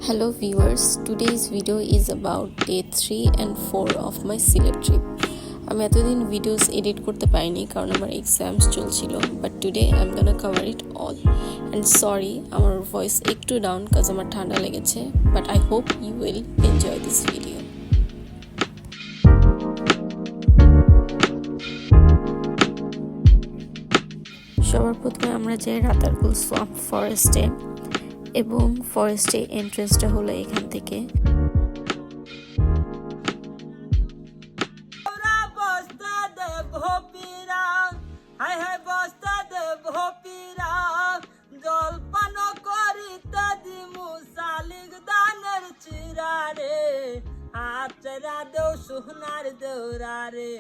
Hello viewers, today's video is about day 3 and 4 of my Sylhet trip. আমি এতদিন videos edit করতে পারিনি কারণ আমার এক্সামস চলছিল, but today I am gonna cover it all. And sorry আমার voice একটু ডাউন কাজ আমার ঠান্ডা লেগেছে, but I hope you will enjoy this video. সবার প্রথমে আমরা যাই রাতারগুল সোয়াম্প ফরেস্টে, এবং ফরেস্টে এন্ট্রেন্সটা হলো এখান থেকে। সোনার দৌড়ারে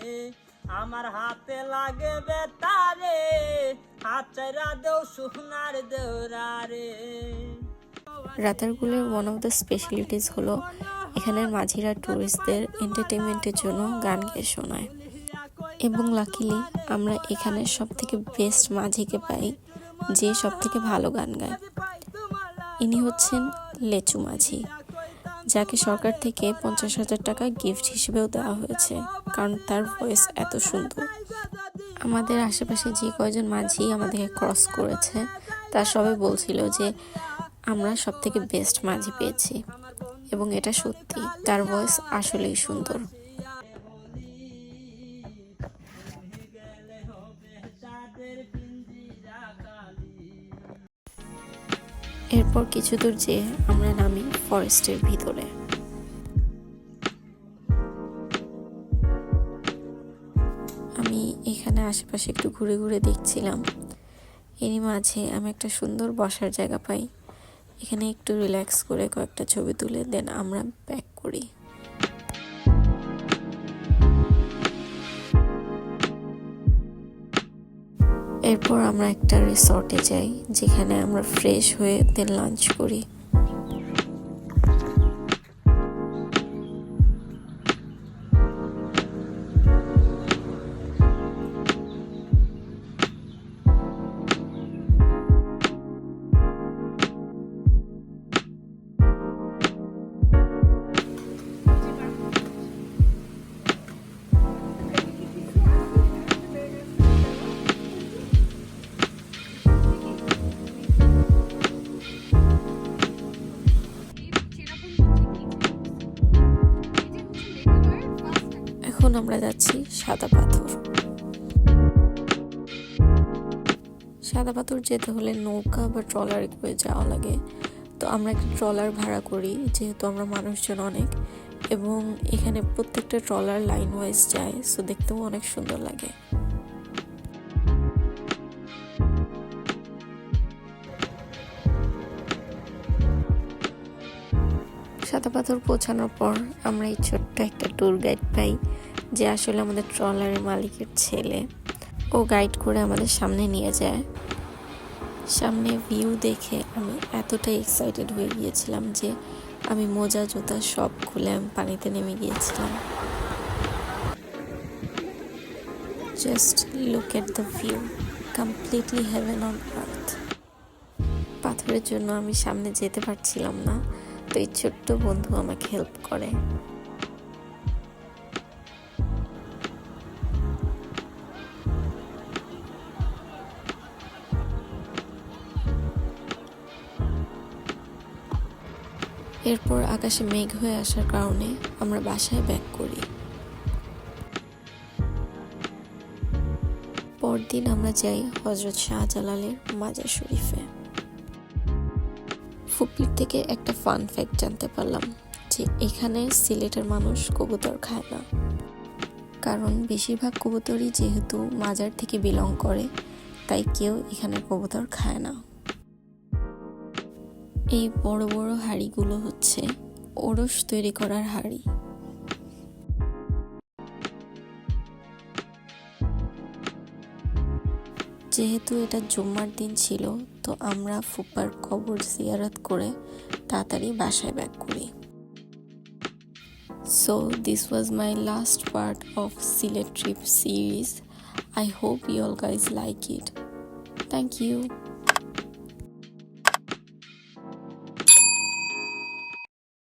আমার হাতে লাগে বেতারে, হাতরা দেও সোনার দৌড়ারে। রাতারগুলের ওয়ান অফ দ্য স্পেশালিটিস হলো এখানের মাঝিরা টুরিস্টদের এন্টারটেনমেন্টের জন্য গান গেয়ে শোনায়, এবং লাকিলি আমরা এখানে সব থেকে বেস্ট মাঝিকে পাই যে সব থেকে ভালো গান গায়। ইনি হচ্ছেন লেচু মাঝি, যাকে সরকার থেকে 50,000 টাকা গিফট হিসেবেও দেওয়া হয়েছে কারণ তার ভয়েস এত সুন্দর। আমাদের আশেপাশে যে কয়জন মাঝি আমাদেরকে ক্রস করেছে তার সবাই বলছিল যে আমরা সব থেকে বেস্ট মাঝি পেয়েছি, এবং এটা সত্যি, তার ভয়েস আসলেই সুন্দর। এরপর কিছু দূর যেয়ে আমরা নামি ফরেস্টের ভিতরে। আমি এখানে আশেপাশে একটু ঘুরে ঘুরে দেখছিলাম, এরই মাঝে আমি একটা সুন্দর বসার জায়গা পাই। এখানে একটু রিল্যাক্স করে কয়েকটা ছবি তুলে দেন আমরা ব্যাক করি। এরপর আমরা একটা রিসর্টে যাই যেখানে আমরা ফ্রেশ হয়ে দেন লাঞ্চ করি। এখন আমরা যাচ্ছি সাদা পাথর। সাদা পাথর যেতে হলে নৌকা বা ট্রলারে করে যাওয়া লাগে, তো আমরা একটা ট্রলার ভাড়া করি যেহেতু আমরা মানুষজন অনেক, এবং এখানে প্রত্যেকটা ট্রলার লাইন ওয়াইজ যায়, সো দেখতেও অনেক সুন্দর লাগে। সাদা পাথর পৌঁছানোর পর আমরা এই ছোট্ট একটা ট্যুর গাইড পাই যে আসলে আমাদের ট্রলারের মালিকের ছেলে। ও গাইড করে আমাদের সামনে নিয়ে যায়। সামনে ভিউ দেখে আমি এতটাই এক্সাইটেড হয়ে গিয়েছিলাম যে আমি মোজা জুতা সব খুলে আমি পানিতে নেমে গিয়েছিলাম। Just look at the view, completely heaven on earth. পাথরের জন্য আমি সামনে যেতে পারছিলাম না, তো এই ছোট্ট বন্ধু আমাকে হেল্প করে। এরপর আকাশে মেঘ হয়ে আসার কারণে আমরা বাসায় ব্যাক করি। পরদিন আমরা যাই হযরত শাহজালালের মাজার শরীফে। ফুপির থেকে একটা ফান ফ্যাক্ট জানতে পারলাম যে এখানে সিলেটের মানুষ কবুতর খায় না, কারণ বেশিরভাগ কবুতরই যেহেতু মাজার থেকে বিলং করে, তাই কেউ এখানে কবুতর খায় না। এই বড় বড় হাঁড়িগুলো হচ্ছে ওরস তৈরি করার হাঁড়ি। যেহেতু এটা জুম্মার দিন ছিল, তো আমরা ফুপার কবর জিয়ারত করে তাড়াতাড়ি বাসায় ব্যাক করি। So this was my last part of Sylhet trip series. I hope you all guys like it. Thank you.